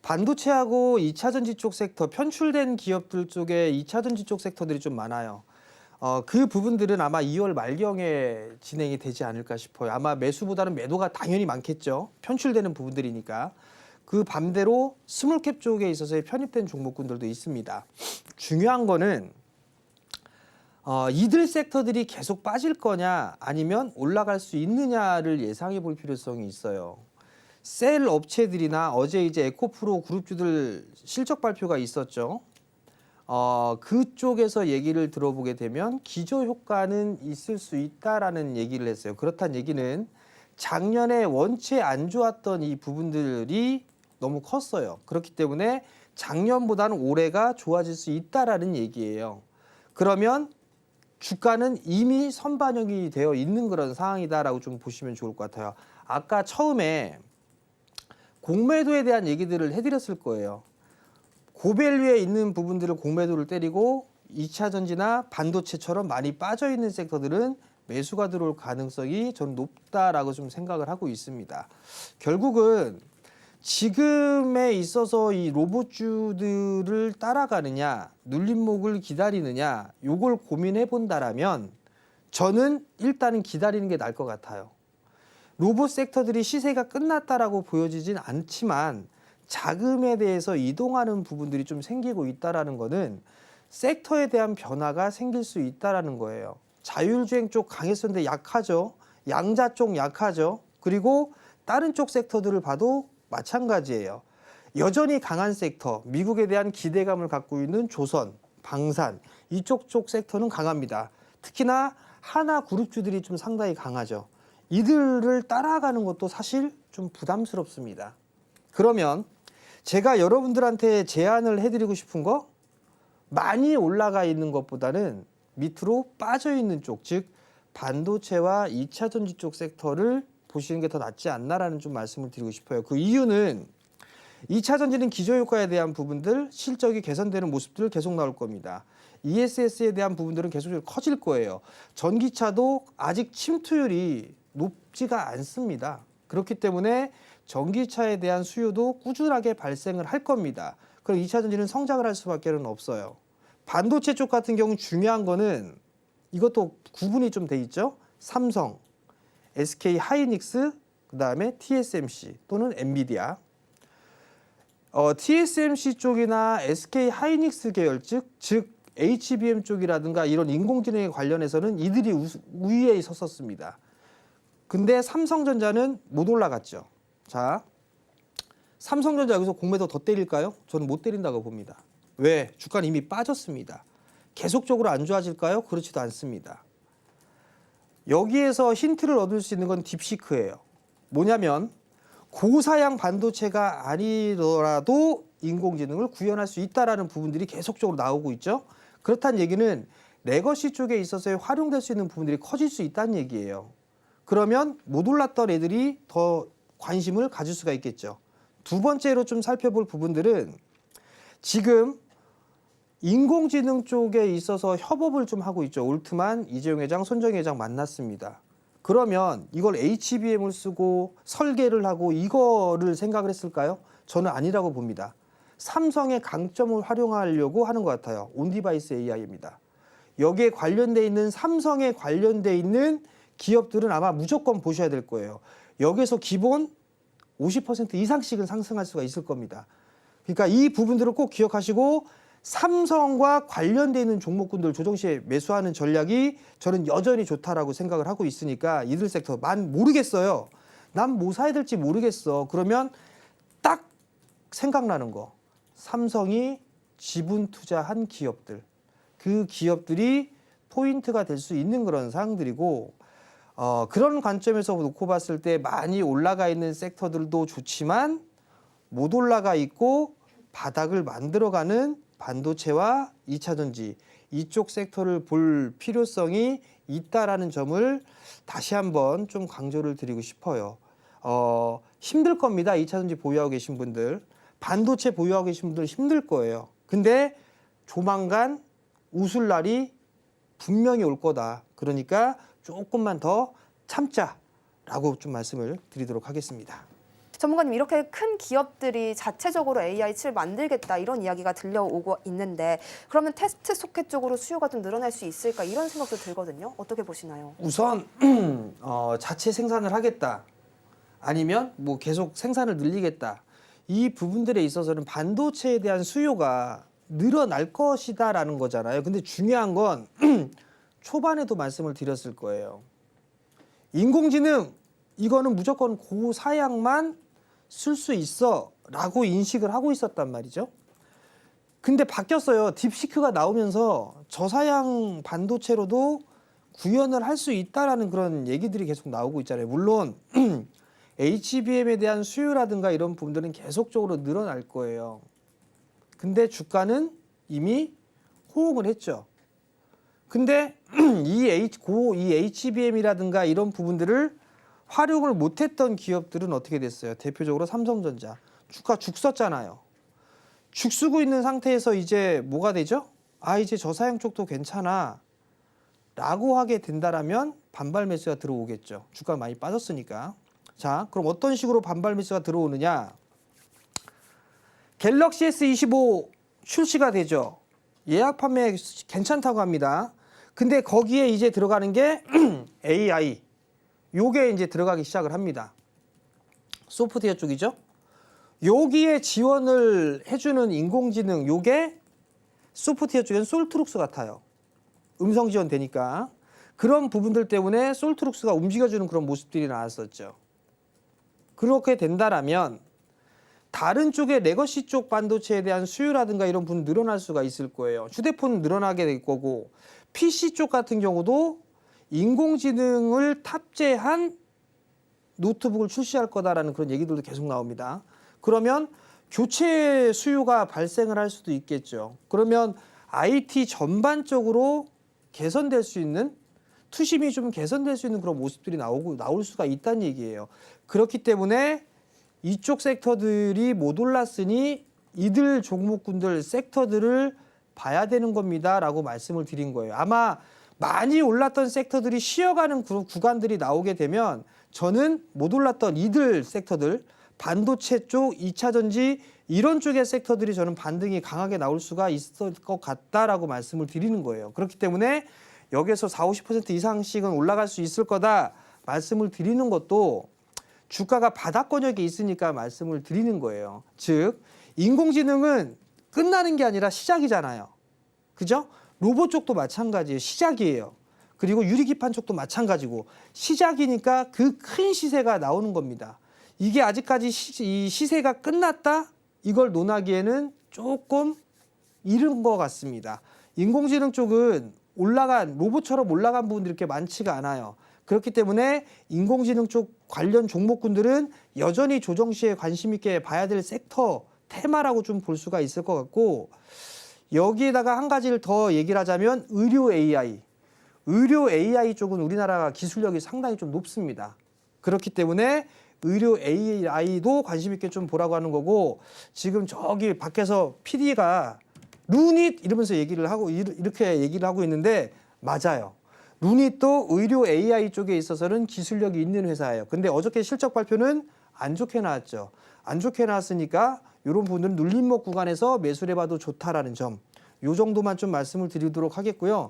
반도체하고 2차 전지 쪽 섹터, 편출된 기업들 쪽에 2차 전지 쪽 섹터들이 좀 많아요. 그 부분들은 아마 2월 말경에 진행이 되지 않을까 싶어요. 아마 매수보다는 매도가 당연히 많겠죠. 편출되는 부분들이니까. 그 반대로 스몰캡 쪽에 있어서의 편입된 종목군들도 있습니다. 중요한 거는 이들 섹터들이 계속 빠질 거냐 아니면 올라갈 수 있느냐를 예상해 볼 필요성이 있어요. 셀 업체들이나 어제 이제 에코프로 그룹주들 실적 발표가 있었죠. 그쪽에서 얘기를 들어보게 되면 기저 효과는 있을 수 있다라는 얘기를 했어요. 그렇다는 얘기는 작년에 원체 안 좋았던 이 부분들이 너무 컸어요. 그렇기 때문에 작년보다는 올해가 좋아질 수 있다라는 얘기예요. 그러면 주가는 이미 선반영이 되어 있는 그런 상황이다라고 좀 보시면 좋을 것 같아요. 아까 처음에 공매도에 대한 얘기들을 해드렸을 거예요. 고밸류에 있는 부분들을 공매도를 때리고 2차 전지나 반도체처럼 많이 빠져 있는 섹터들은 매수가 들어올 가능성이 저는 높다라고 좀 생각을 하고 있습니다. 결국은 지금에 있어서 이 로봇주들을 따라가느냐, 눌림목을 기다리느냐, 요걸 고민해 본다라면 저는 일단은 기다리는 게 나을 것 같아요. 로봇 섹터들이 시세가 끝났다라고 보여지진 않지만 자금에 대해서 이동하는 부분들이 좀 생기고 있다라는 거는 섹터에 대한 변화가 생길 수 있다라는 거예요. 자율주행 쪽 강했었는데 약하죠. 양자 쪽 약하죠. 그리고 다른 쪽 섹터들을 봐도 마찬가지예요. 여전히 강한 섹터, 미국에 대한 기대감을 갖고 있는 조선, 방산 이쪽 섹터는 강합니다. 특히나 하나 그룹주들이 좀 상당히 강하죠. 이들을 따라가는 것도 사실 좀 부담스럽습니다. 그러면 제가 여러분들한테 제안을 해드리고 싶은 거 많이 올라가 있는 것보다는 밑으로 빠져 있는 쪽, 즉 반도체와 2차 전지 쪽 섹터를 보시는 게 더 낫지 않나라는 좀 말씀을 드리고 싶어요. 그 이유는 2차 전지는 기저효과에 대한 부분들, 실적이 개선되는 모습들 계속 나올 겁니다. ESS에 대한 부분들은 계속 커질 거예요. 전기차도 아직 침투율이 높지가 않습니다. 그렇기 때문에 전기차에 대한 수요도 꾸준하게 발생을 할 겁니다. 그럼 2차 전지는 성장을 할 수밖에 없어요. 반도체 쪽 같은 경우 중요한 거는 이것도 구분이 좀 돼 있죠. 삼성, SK 하이닉스, 그 다음에 TSMC 또는 엔비디아. TSMC 쪽이나 SK 하이닉스 계열 즉 HBM 쪽이라든가 이런 인공지능에 관련해서는 이들이 우위에 섰었습니다. 근데 삼성전자는 못 올라갔죠. 자, 삼성전자 여기서 공매도 더 때릴까요? 저는 못 때린다고 봅니다. 왜? 주가는 이미 빠졌습니다. 계속적으로 안 좋아질까요? 그렇지도 않습니다. 여기에서 힌트를 얻을 수 있는 건 딥시크예요. 뭐냐면 고사양 반도체가 아니더라도 인공지능을 구현할 수 있다라는 부분들이 계속적으로 나오고 있죠. 그렇다는 얘기는 레거시 쪽에 있어서 활용될 수 있는 부분들이 커질 수 있다는 얘기예요. 그러면 못 올랐던 애들이 더 관심을 가질 수가 있겠죠. 두 번째로 좀 살펴볼 부분들은 지금 인공지능 쪽에 있어서 협업을 좀 하고 있죠. 올트만, 이재용 회장, 손정희 회장 만났습니다. 그러면 이걸 HBM을 쓰고 설계를 하고 이거를 생각을 했을까요? 저는 아니라고 봅니다. 삼성의 강점을 활용하려고 하는 것 같아요. 온디바이스 AI입니다. 여기에 관련돼 있는 삼성에 관련돼 있는 기업들은 아마 무조건 보셔야 될 거예요. 여기서 기본 50% 이상씩은 상승할 수가 있을 겁니다. 그러니까 이 부분들을 꼭 기억하시고 삼성과 관련돼 있는 종목군들 조정시에 매수하는 전략이 저는 여전히 좋다라고 생각을 하고 있으니까 이들 섹터 모르겠어요. 난 뭐 사야 될지 모르겠어. 그러면 딱 생각나는 거. 삼성이 지분 투자한 기업들. 그 기업들이 포인트가 될 수 있는 그런 사항들이고 그런 관점에서 놓고 봤을 때 많이 올라가 있는 섹터들도 좋지만 못 올라가 있고 바닥을 만들어가는 반도체와 2차 전지 이쪽 섹터를 볼 필요성이 있다라는 점을 다시 한번 좀 강조를 드리고 싶어요. 힘들 겁니다. 2차 전지 보유하고 계신 분들. 반도체 보유하고 계신 분들 힘들 거예요. 근데 조만간 웃을 날이 분명히 올 거다. 그러니까 조금만 더 참자라고 좀 말씀을 드리도록 하겠습니다. 전문가님, 이렇게 큰 기업들이 자체적으로 AI 칩을 만들겠다 이런 이야기가 들려오고 있는데 그러면 테스트 소켓 쪽으로 수요가 좀 늘어날 수 있을까 이런 생각도 들거든요. 어떻게 보시나요? 우선 자체 생산을 하겠다. 아니면 뭐 계속 생산을 늘리겠다. 이 부분들에 있어서는 반도체에 대한 수요가 늘어날 것이다라는 거잖아요. 근데 중요한 건 초반에도 말씀을 드렸을 거예요. 인공지능 이거는 무조건 고사양만 쓸 수 있어 라고 인식을 하고 있었단 말이죠. 근데 바뀌었어요. 딥시크가 나오면서 저사양 반도체로도 구현을 할 수 있다라는 그런 얘기들이 계속 나오고 있잖아요. 물론 HBM에 대한 수요라든가 이런 부분들은 계속적으로 늘어날 거예요. 근데 주가는 이미 호응을 했죠. 근데 이 HBM이라든가 이런 부분들을 활용을 못했던 기업들은 어떻게 됐어요? 대표적으로 삼성전자. 주가 죽었잖아요. 죽쓰고 있는 상태에서 이제 뭐가 되죠? 아, 이제 저사양 쪽도 괜찮아 라고 하게 된다라면 반발 매수가 들어오겠죠. 주가가 많이 빠졌으니까. 자, 그럼 어떤 식으로 반발 매수가 들어오느냐? 갤럭시 S25 출시가 되죠. 예약 판매 괜찮다고 합니다. 근데 거기에 이제 들어가는 게 AI. 요게 이제 들어가기 시작을 합니다. 소프트웨어 쪽이죠. 여기에 지원을 해주는 인공지능 요게 소프트웨어 쪽엔 솔트룩스 같아요. 음성 지원 되니까. 그런 부분들 때문에 솔트룩스가 움직여주는 그런 모습들이 나왔었죠. 그렇게 된다라면 다른 쪽의 레거시 쪽 반도체에 대한 수요라든가 이런 부분 늘어날 수가 있을 거예요. 휴대폰 늘어나게 될 거고 PC 쪽 같은 경우도 인공지능을 탑재한 노트북을 출시할 거다라는 그런 얘기들도 계속 나옵니다. 그러면 교체 수요가 발생을 할 수도 있겠죠. 그러면 IT 전반적으로 개선될 수 있는 투심이 좀 개선될 수 있는 그런 모습들이 나올 수가 있다는 얘기예요. 그렇기 때문에 이쪽 섹터들이 못 올랐으니 이들 종목군들 섹터들을 봐야 되는 겁니다라고 말씀을 드린 거예요. 아마 많이 올랐던 섹터들이 쉬어가는 구간들이 나오게 되면 저는 못 올랐던 이들 sek터들 반도체 쪽, 2차 전지 이런 쪽의 섹터들이 저는 반등이 강하게 나올 수가 있을 것 같다라고 말씀을 드리는 거예요. 그렇기 때문에 여기에서 40~50% 이상씩은 올라갈 수 있을 거다 말씀을 드리는 것도 주가가 바닥권역에 있으니까 말씀을 드리는 거예요. 즉 인공지능은 끝나는 게 아니라 시작이잖아요. 그죠? 로봇 쪽도 마찬가지예요. 시작이에요. 그리고 유리기판 쪽도 마찬가지고 시작이니까 그 큰 시세가 나오는 겁니다. 이게 아직까지 이 시세가 끝났다? 이걸 논하기에는 조금 이른 것 같습니다. 인공지능 쪽은 로봇처럼 올라간 부분들이 이렇게 많지가 않아요. 그렇기 때문에 인공지능 쪽 관련 종목군들은 여전히 조정 시에 관심 있게 봐야 될 섹터 테마라고 좀 볼 수가 있을 것 같고 여기에다가 한 가지를 더 얘기를 하자면 의료 AI. 의료 AI 쪽은 우리나라가 기술력이 상당히 좀 높습니다. 그렇기 때문에 의료 AI도 관심 있게 좀 보라고 하는 거고 지금 저기 밖에서 PD가 루닛 이러면서 얘기를 하고 이렇게 얘기를 하고 있는데 맞아요. 루닛도 의료 AI 쪽에 있어서는 기술력이 있는 회사예요. 근데 어저께 실적 발표는 안 좋게 나왔죠. 안 좋게 나왔으니까 이런 부분들은 눌림목 구간에서 매수를 해봐도 좋다라는 점. 요 정도만 좀 말씀을 드리도록 하겠고요.